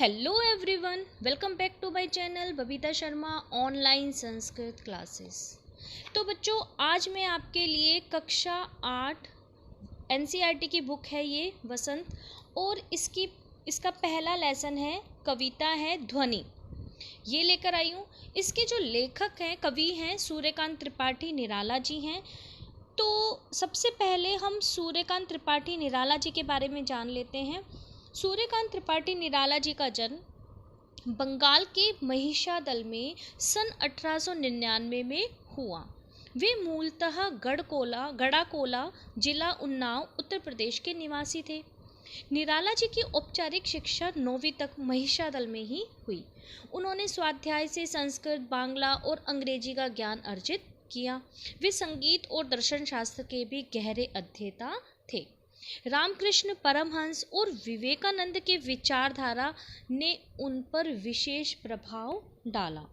Hello everyone, welcome back to my channel Babita Sharma online Sanskrit classes. तो बच्चों, आज मैं आपके लिए कक्षा 8 एनसीईआरटी की बुक है ये वसंत, और इसका पहला लेसन है, कविता है ध्वनि, ये लेकर आई हूँ। इसके जो लेखक हैं, कवि हैं, सूर्यकांत त्रिपाठी निराला जी हैं। तो सबसे पहले हम सूर्यकांत त्रिपाठी निराला जी के बारे में जान लेते हैं। सूर्यकांत त्रिपाठी निराला जी का जन्म बंगाल के महिषादल में सन 1899 में हुआ। वे मूलतः गढ़ाकोला जिला उन्नाव उत्तर प्रदेश के निवासी थे। निराला जी की औपचारिक शिक्षा 9वीं तक महिषादल में ही हुई। उन्होंने स्वाध्याय से संस्कृत, बांग्ला और अंग्रेजी का ज्ञान अर्जित किया। वे संगीत और दर्शन शास्त्र के भी गहरे अध्येता थे। रामकृष्ण परमहंस और विवेकानंद के विचारधारा ने उन पर विशेष प्रभाव डाला।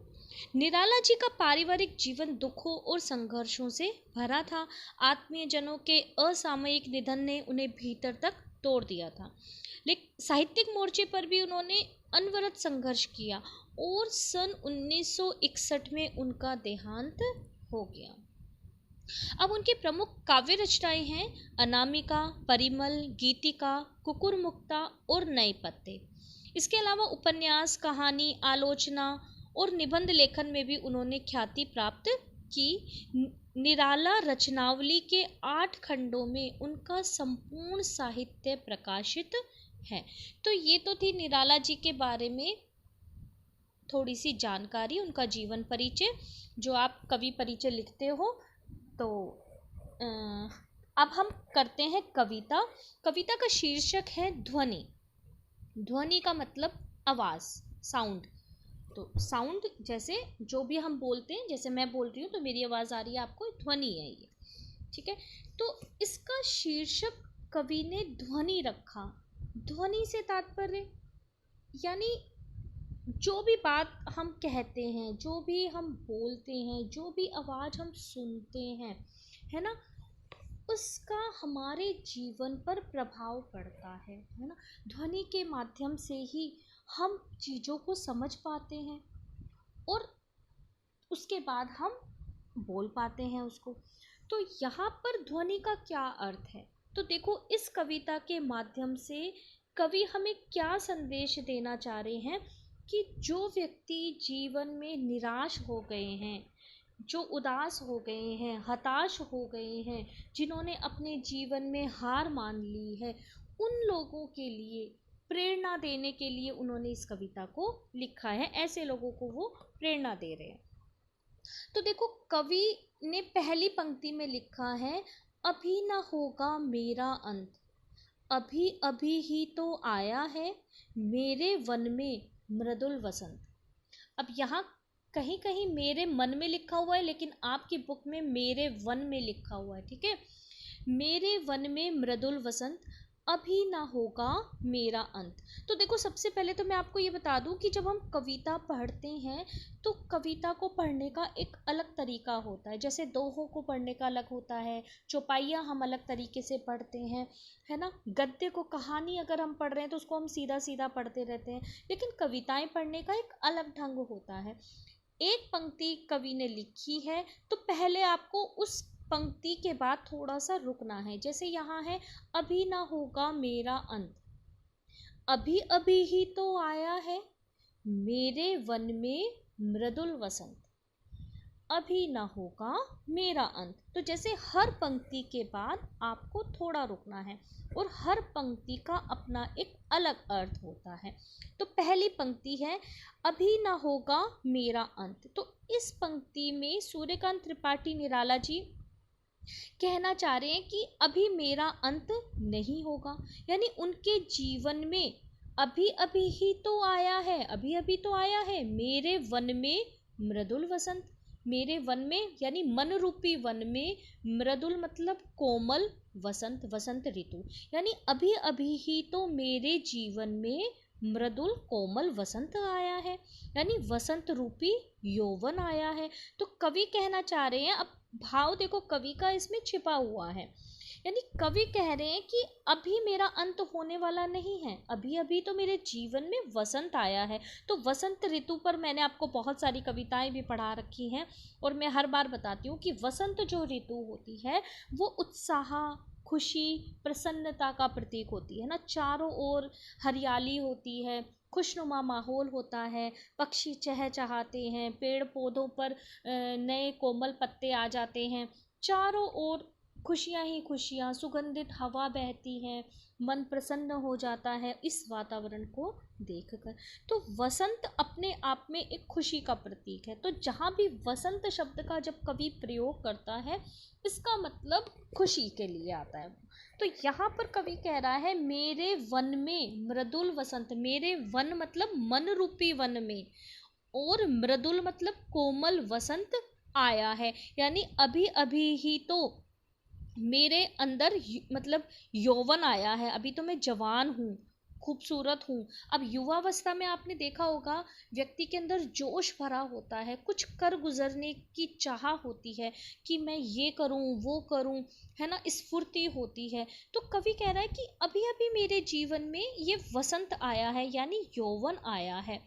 निराला जी का पारिवारिक जीवन दुखों और संघर्षों से भरा था। आत्मीय जनों के असामयिक निधन ने उन्हें भीतर तक तोड़ दिया था, लेकिन साहित्यिक मोर्चे पर भी उन्होंने अनवरत संघर्ष किया और सन 1961 में उनका देहांत हो गया। अब उनकी प्रमुख काव्य रचनाएं हैं अनामिका, परिमल, गीतिका, कुकुरमुक्ता और नए पत्ते। इसके अलावा उपन्यास, कहानी, आलोचना और निबंध लेखन में भी उन्होंने ख्याति प्राप्त की। निराला रचनावली के 8 खंडों में उनका संपूर्ण साहित्य प्रकाशित है। तो ये तो थी निराला जी के बारे में थोड़ी सी जानकारी, उनका जीवन परिचय, जो आप कवि परिचय लिखते हो। तो अब हम करते हैं कविता। कविता का शीर्षक है ध्वनि। ध्वनि का मतलब आवाज़, साउंड। तो साउंड जैसे जो भी हम बोलते हैं, जैसे मैं बोल रही हूँ तो मेरी आवाज़ आ रही है आपको, ध्वनि है ये, ठीक है। तो इसका शीर्षक कवि ने ध्वनि रखा। ध्वनि से तात्पर्य यानी जो भी बात हम कहते हैं, जो भी हम बोलते हैं, जो भी आवाज़ हम सुनते हैं, है ना, उसका हमारे जीवन पर प्रभाव पड़ता है ना। ध्वनि के माध्यम से ही हम चीज़ों को समझ पाते हैं और उसके बाद हम बोल पाते हैं उसको। तो यहाँ पर ध्वनि का क्या अर्थ है? तो देखो, इस कविता के माध्यम से कवि हमें क्या संदेश देना चाह रहे हैं कि जो व्यक्ति जीवन में निराश हो गए हैं, जो उदास हो गए हैं, हताश हो गए हैं, जिन्होंने अपने जीवन में हार मान ली है, उन लोगों के लिए प्रेरणा देने के लिए उन्होंने इस कविता को लिखा है। ऐसे लोगों को वो प्रेरणा दे रहे हैं। तो देखो, कवि ने पहली पंक्ति में लिखा है, अभी न होगा मेरा अंत, अभी अभी ही तो आया है मेरे वन में मृदुल वसंत। अब यहाँ कहीं कहीं मेरे मन में लिखा हुआ है, लेकिन आपकी बुक में मेरे वन में लिखा हुआ है, ठीक है। मेरे वन में मृदुल वसंत, अभी ना होगा मेरा अंत। तो देखो, सबसे पहले तो मैं आपको ये बता दूं कि जब हम कविता पढ़ते हैं तो कविता को पढ़ने का एक अलग तरीका होता है। जैसे दोहों को पढ़ने का अलग होता है, चौपाइयाँ हम अलग तरीके से पढ़ते हैं, है ना। गद्य को, कहानी अगर हम पढ़ रहे हैं तो उसको हम सीधा सीधा पढ़ते रहते हैं, लेकिन कविताएं पढ़ने का एक अलग ढंग होता है। एक पंक्ति कवि ने लिखी है तो पहले आपको उस पंक्ति के बाद थोड़ा सा रुकना है। जैसे यहाँ है, अभी ना होगा मेरा अंत, अभी अभी ही तो आया है मेरे वन में मृदुल वसंत, अभी ना होगा मेरा अंत। तो जैसे हर पंक्ति के बाद आपको थोड़ा रुकना है और हर पंक्ति का अपना एक अलग अर्थ होता है। तो पहली पंक्ति है, अभी ना होगा मेरा अंत। तो इस पंक्ति में सूर्यकांत त्रिपाठी निराला जी कहना चाह रहे हैं कि अभी मेरा अंत नहीं होगा, यानी उनके जीवन में अभी अभी ही तो आया है, अभी अभी तो आया है मेरे वन में मृदुल वसंत। मेरे वन में यानी मन रूपी वन में, मृदुल मतलब कोमल, वसंत वसंत ऋतु, यानी अभी अभी ही तो मेरे जीवन में मृदुल कोमल वसंत आया है, यानी वसंत रूपी यौवन आया है। तो कवि कहना चाह रहे हैं, अब भाव देखो कवि का इसमें छिपा हुआ है यानी कवि कह रहे हैं कि अभी मेरा अंत होने वाला नहीं है, अभी अभी तो मेरे जीवन में वसंत आया है। तो वसंत ऋतु पर मैंने आपको बहुत सारी कविताएं भी पढ़ा रखी हैं, और मैं हर बार बताती हूँ कि वसंत जो ऋतु होती है वो उत्साह, खुशी, प्रसन्नता का प्रतीक होती है ना। चारों ओर हरियाली होती है, खुशनुमा माहौल होता है, पक्षी चहचहाते हैं, पेड़ पौधों पर नए कोमल पत्ते आ जाते हैं, चारों ओर खुशियाँ ही खुशियाँ, सुगंधित हवा बहती है, मन प्रसन्न हो जाता है इस वातावरण को देखकर। तो वसंत अपने आप में एक खुशी का प्रतीक है। तो जहाँ भी वसंत शब्द का जब कवि प्रयोग करता है, इसका मतलब खुशी के लिए आता है। तो यहाँ पर कवि कह रहा है मेरे वन में मृदुल वसंत, मेरे वन मतलब मन रूपी वन में, और मृदुल मतलब कोमल वसंत आया है। यानी अभी अभी ही तो मेरे अंदर मतलब यौवन आया है, अभी तो मैं जवान हूँ, खूबसूरत हूँ। अब युवावस्था में आपने देखा होगा व्यक्ति के अंदर जोश भरा होता है, कुछ कर गुजरने की चाह होती है कि मैं ये करूँ वो करूँ, है ना, स्फूर्ति होती है। तो कवि कह रहा है कि अभी अभी मेरे जीवन में ये वसंत आया है, यानी यौवन आया है,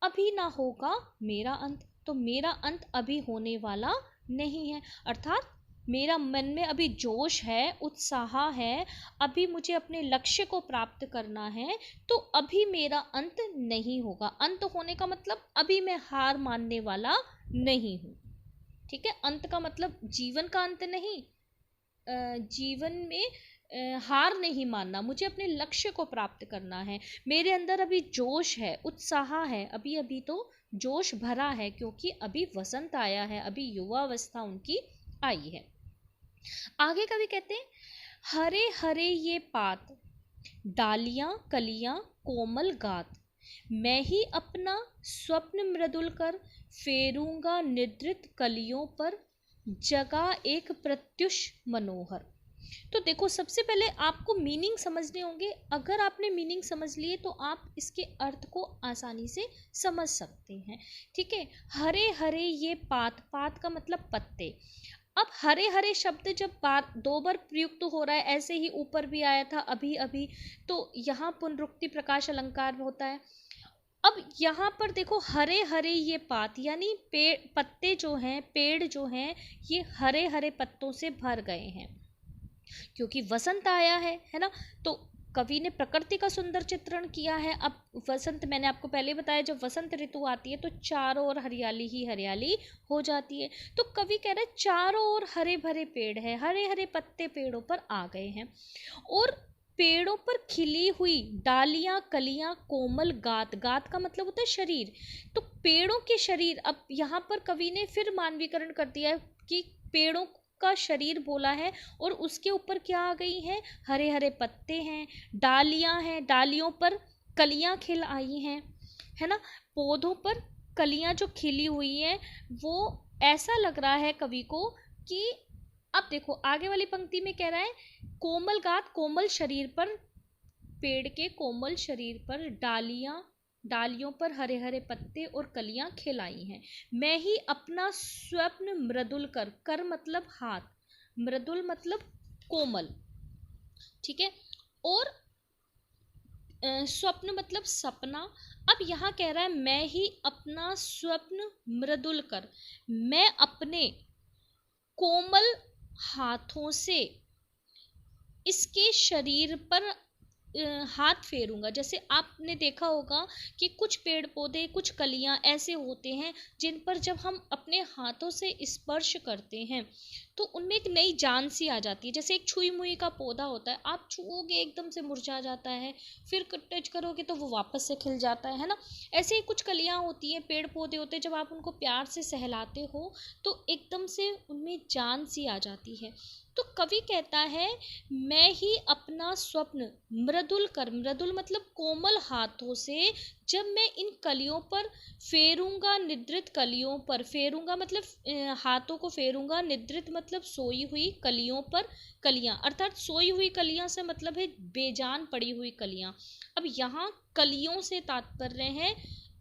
अभी ना होगा मेरा अंत। तो मेरा अंत अभी होने वाला नहीं है, अर्थात मेरा मन में अभी जोश है, उत्साह है, अभी मुझे अपने लक्ष्य को प्राप्त करना है, तो अभी मेरा अंत नहीं होगा। अंत होने का मतलब अभी मैं हार मानने वाला नहीं हूँ। ठीक है, अंत का मतलब जीवन का अंत नहीं, जीवन में हार नहीं मानना, मुझे अपने लक्ष्य को प्राप्त करना है। मेरे अंदर अभी जोश है, उत्साह है, अभी अभी तो जोश भरा है, क्योंकि अभी वसंत आया है, अभी युवावस्था उनकी आई है। आगे कवि कहते हैं हरे हरे ये पात, डालियां कलियां कोमल गात, मैं ही अपना स्वप्न मृदुल कर, फेरूंगा निद्रित कलियों पर, जगा एक प्रत्युष मनोहर। तो देखो, सबसे पहले आपको मीनिंग समझने होंगे। अगर आपने मीनिंग समझ लिए तो आप इसके अर्थ को आसानी से समझ सकते हैं। ठीक है, हरे हरे ये पात, पात का मतलब पत्ते। अब हरे हरे शब्द जब दो बार प्रयुक्त हो रहा है, ऐसे ही ऊपर भी आया था अभी अभी, तो यहाँ पुनरुक्ति प्रकाश अलंकार होता है। अब यहाँ पर देखो हरे हरे ये पात, यानी पेड़ पत्ते जो हैं, पेड़ जो हैं, ये हरे हरे पत्तों से भर गए हैं, क्योंकि वसंत आया है ना। तो कवि ने प्रकृति का सुंदर चित्रण किया है। अब वसंत, मैंने आपको पहले बताया, जब वसंत ऋतु आती है तो चारों ओर हरियाली ही हरियाली हो जाती है। तो कवि कह रहे हैं चारों ओर हरे भरे पेड़ है, हरे हरे पत्ते पेड़ों पर आ गए हैं, और पेड़ों पर खिली हुई डालियां कलियां कोमल गात, गात का मतलब होता है शरीर। तो पेड़ों के शरीर, अब यहाँ पर कवि ने फिर मानवीकरण कर दिया है कि पेड़ों का शरीर बोला है, और उसके ऊपर क्या आ गई हैं, हरे हरे पत्ते हैं, डालियां हैं, डालियों पर कलियां खिल आई हैं, है ना। पौधों पर कलियां जो खिली हुई हैं, वो ऐसा लग रहा है कवि को कि, अब देखो आगे वाली पंक्ति में कह रहा है कोमल गात, कोमल शरीर पर, पेड़ के कोमल शरीर पर डालियों पर हरे हरे पत्ते और कलियां खिलाई हैं, मैं ही अपना स्वप्न मृदुल कर, कर मतलब हाथ, मृदुल मतलब कोमल, ठीक है, और स्वप्न मतलब सपना। अब यहाँ कह रहा है मैं ही अपना स्वप्न मृदुल कर, मैं अपने कोमल हाथों से इसके शरीर पर हाथ फेरूंगा। जैसे आपने देखा होगा कि कुछ पेड़ पौधे, कुछ कलियां ऐसे होते हैं जिन पर जब हम अपने हाथों से स्पर्श करते हैं तो उनमें एक नई जान सी आ जाती है। जैसे एक छुई मुई का पौधा होता है, आप छुओगे एकदम से मुरझा जाता है, फिर टच करोगे तो वो वापस से खिल जाता है ना। ऐसे ही कुछ कलियां होती हैं, पेड़ पौधे होते हैं, जब आप उनको प्यार से सहलाते हो तो एकदम से उनमें जान सी आ जाती है। तो कवि कहता है मैं ही अपना स्वप्न मृदुल कर, मृदुल मतलब कोमल हाथों से, जब मैं इन कलियों पर फेरूंगा, निद्रित कलियों पर, फेरूंगा मतलब हाथों को फेरूंगा, निद्रित मतलब सोई हुई कलियों पर, कलियां अर्थात सोई हुई कलियां से मतलब है बेजान पड़ी हुई कलियां। अब यहाँ कलियों से तात्पर्य है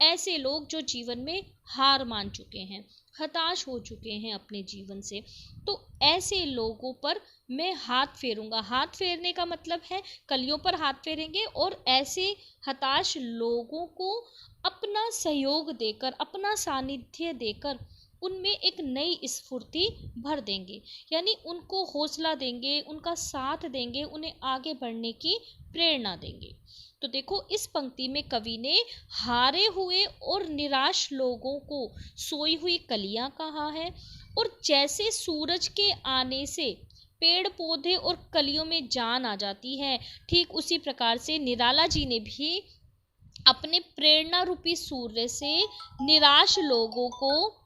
ऐसे लोग जो जीवन में हार मान चुके हैं, हताश हो चुके हैं अपने जीवन से, तो ऐसे लोगों पर मैं हाथ फेरूंगा। हाथ फेरने का मतलब है कलियों पर हाथ फेरेंगे और ऐसे हताश लोगों को अपना सहयोग देकर, अपना सानिध्य देकर उनमें एक नई स्फूर्ति भर देंगे, यानी उनको हौसला देंगे, उनका साथ देंगे, उन्हें आगे बढ़ने की प्रेरणा देंगे। तो देखो, इस पंक्ति में कवि ने हारे हुए और निराश लोगों को सोई हुई कलियां कहा है, और जैसे सूरज के आने से पेड़ पौधे और कलियों में जान आ जाती है, ठीक उसी प्रकार से निराला जी ने भी अपने प्रेरणा रूपी सूर्य से निराश लोगों को,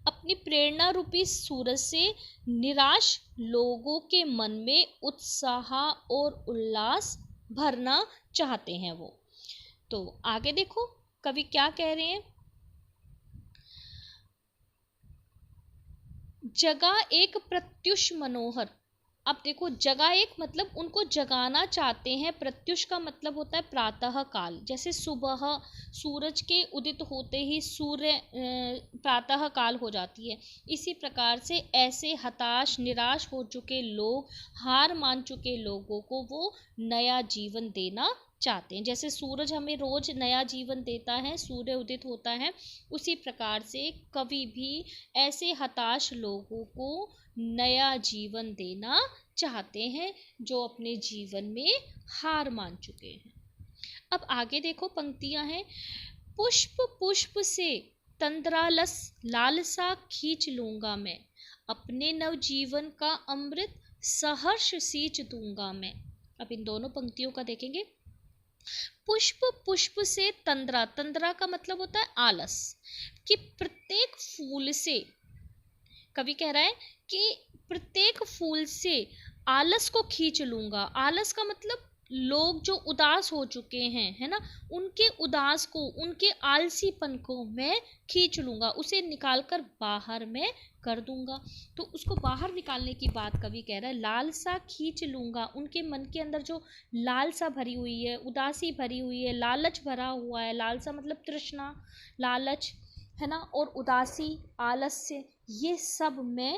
अपनी प्रेरणा रूपी सूरज से निराश लोगों के मन में उत्साह और उल्लास भरना चाहते हैं वो। तो आगे देखो कवि क्या कह रहे हैं। जगा एक प्रत्युष मनोहर। अब देखो, जगा एक मतलब उनको जगाना चाहते हैं। प्रत्युष का मतलब होता है प्रातः काल, जैसे सुबह सूरज के उदित होते ही सूर्य प्रातः काल हो जाती है, इसी प्रकार से ऐसे हताश निराश हो चुके लोग, हार मान चुके लोगों को वो नया जीवन देना चाहते हैं। जैसे सूरज हमें रोज नया जीवन देता है, सूर्य उदित होता है, उसी प्रकार से कवि भी ऐसे हताश लोगों को नया जीवन देना चाहते हैं जो अपने जीवन में हार मान चुके हैं। अब आगे देखो पंक्तियां हैं। पुष्प पुष्प से तंद्रालस लालसा खींच लूंगा मैं, अपने नवजीवन का अमृत सहर्ष सींच दूंगा मैं। अब इन दोनों पंक्तियों का देखेंगे। पुष्प पुष्प से तंद्रा, तंद्रा का मतलब होता है आलस, कि प्रत्येक फूल से, कवि कह रहा है कि प्रत्येक फूल से आलस को खींच लूंगा। आलस का मतलब लोग जो उदास हो चुके हैं, है ना, उनके उदास को, उनके आलसीपन को मैं खींच लूंगा, उसे निकाल कर बाहर मैं कर दूंगा। तो उसको बाहर निकालने की बात कवि कह रहा है, लालसा खींच लूंगा। उनके मन के अंदर जो लालसा भरी हुई है, उदासी भरी हुई है, लालच भरा हुआ है, लालसा मतलब तृष्णा, लालच, है ना, और उदासी, आलस्य, ये सब मैं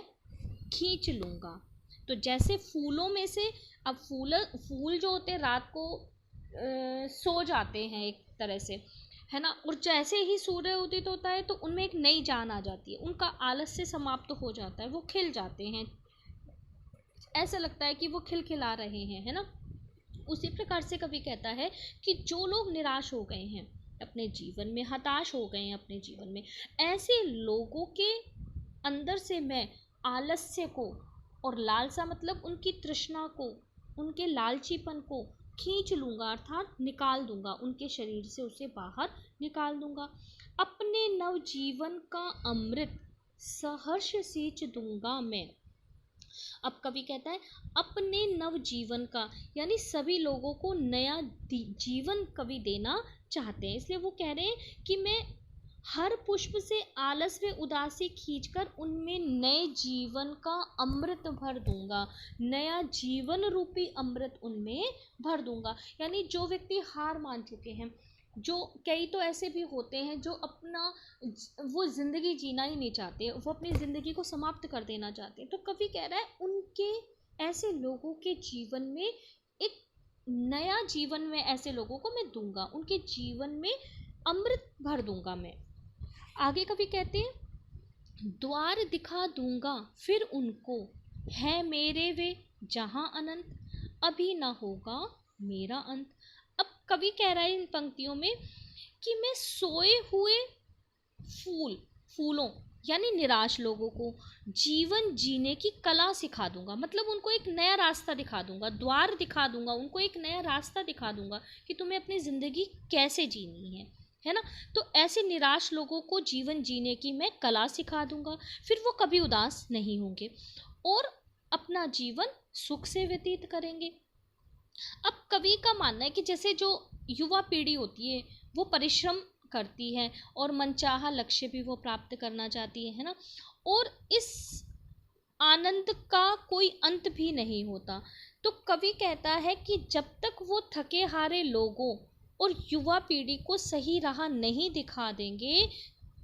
खींच लूंगा। तो जैसे फूलों में से, अब फूल जो होते हैं रात को सो जाते हैं एक तरह से, है ना, और जैसे ही सूर्य उदित होता है तो उनमें एक नई जान आ जाती है, उनका आलस्य समाप्त हो जाता है, वो खिल जाते हैं, ऐसा लगता है कि वो खिलखिला रहे हैं, है ना। उसी प्रकार से कवि कहता है कि जो लोग निराश हो गए हैं अपने जीवन में, हताश हो गए हैं अपने जीवन में, ऐसे लोगों के अंदर से मैं आलस्य को और लालसा मतलब उनकी तृष्णा को, उनके लालचीपन को खींच लूंगा, अर्थात निकाल दूंगा, उनके शरीर से उसे बाहर निकाल दूंगा। अपने नवजीवन का अमृत सहर्ष सींच दूंगा मैं। अब कवि कहता है अपने नवजीवन का, यानी सभी लोगों को नया जीवन कवि देना चाहते हैं, इसलिए वो कह रहे हैं कि मैं हर पुष्प से आलस व उदासी खींचकर उनमें नए जीवन का अमृत भर दूंगा, नया जीवन रूपी अमृत उनमें भर दूंगा। यानी जो व्यक्ति हार मान चुके हैं, जो कई तो ऐसे भी होते हैं जो अपना वो ज़िंदगी जीना ही नहीं चाहते, वो अपनी ज़िंदगी को समाप्त कर देना चाहते हैं, तो कवि कह रहा है उनके, ऐसे लोगों के जीवन में एक नया जीवन में ऐसे लोगों को मैं दूंगा, उनके जीवन में अमृत भर दूंगा मैं। आगे कवि कहते हैं द्वार दिखा दूंगा फिर उनको, है मेरे वे जहां अनंत, अभी ना होगा मेरा अंत। अब कवि कह रहा है इन पंक्तियों में कि मैं सोए हुए फूलों यानी निराश लोगों को जीवन जीने की कला सिखा दूंगा, मतलब उनको एक नया रास्ता दिखा दूंगा, द्वार दिखा दूंगा, उनको एक नया रास्ता दिखा दूंगा कि तुम्हें अपनी ज़िंदगी कैसे जीनी है ना। तो ऐसे निराश लोगों को जीवन जीने की मैं कला सिखा दूंगा, फिर वो कभी उदास नहीं होंगे और अपना जीवन सुख से व्यतीत करेंगे। अब कवि का मानना है कि जैसे जो युवा पीढ़ी होती है वो परिश्रम करती है और मनचाहा लक्ष्य भी वो प्राप्त करना चाहती है ना, और इस आनंद का कोई अंत भी नहीं होता। तो कवि कहता है कि जब तक वो थके हारे लोगों और युवा पीढ़ी को सही राह नहीं दिखा देंगे,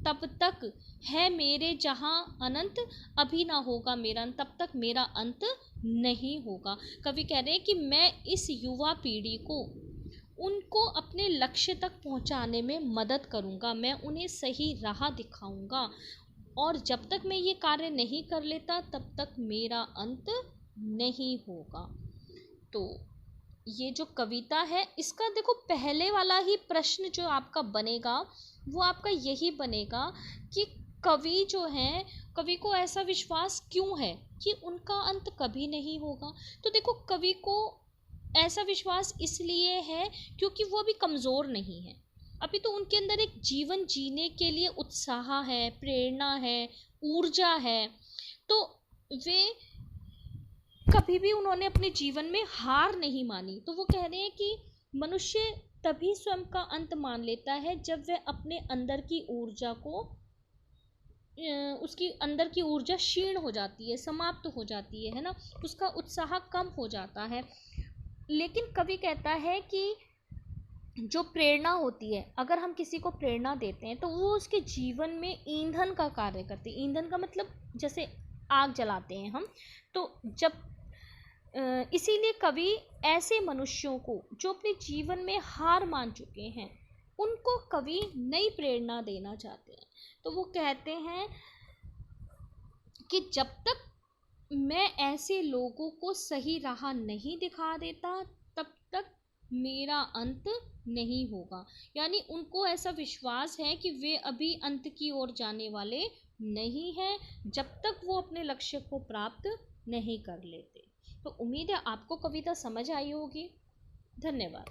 तब तक है मेरे जहाँ अनंत, अभी ना होगा मेरा अंत, तब तक मेरा अंत नहीं होगा। कवि कह रहे हैं कि मैं इस युवा पीढ़ी को, उनको अपने लक्ष्य तक पहुंचाने में मदद करूंगा, मैं उन्हें सही राह दिखाऊंगा, और जब तक मैं ये कार्य नहीं कर लेता तब तक मेरा अंत नहीं होगा। तो ये जो कविता है, इसका देखो पहले वाला ही प्रश्न जो आपका बनेगा वो आपका यही बनेगा कि कवि जो हैं, कवि को ऐसा विश्वास क्यों है कि उनका अंत कभी नहीं होगा। तो देखो कवि को ऐसा विश्वास इसलिए है क्योंकि वो अभी कमज़ोर नहीं है, अभी तो उनके अंदर एक जीवन जीने के लिए उत्साह है, प्रेरणा है, ऊर्जा है। तो वे कभी भी उन्होंने अपने जीवन में हार नहीं मानी। तो वो कह रहे हैं कि मनुष्य तभी स्वयं का अंत मान लेता है जब वह अपने अंदर की ऊर्जा को, उसकी अंदर की ऊर्जा क्षीण हो जाती है, समाप्त हो जाती है ना, उसका उत्साह कम हो जाता है। लेकिन कवि कहता है कि जो प्रेरणा होती है, अगर हम किसी को प्रेरणा देते हैं तो वो उसके जीवन में ईंधन का कार्य करती है। ईंधन का मतलब जैसे आग जलाते हैं हम, तो जब इसीलिए कवि ऐसे मनुष्यों को जो अपने जीवन में हार मान चुके हैं, उनको कवि नई प्रेरणा देना चाहते हैं। तो वो कहते हैं कि जब तक मैं ऐसे लोगों को सही राह नहीं दिखा देता तब तक मेरा अंत नहीं होगा। यानी उनको ऐसा विश्वास है कि वे अभी अंत की ओर जाने वाले नहीं हैं जब तक वो अपने लक्ष्य को प्राप्त नहीं कर लेते। तो उम्मीद है आपको कविता समझ आई होगी। धन्यवाद।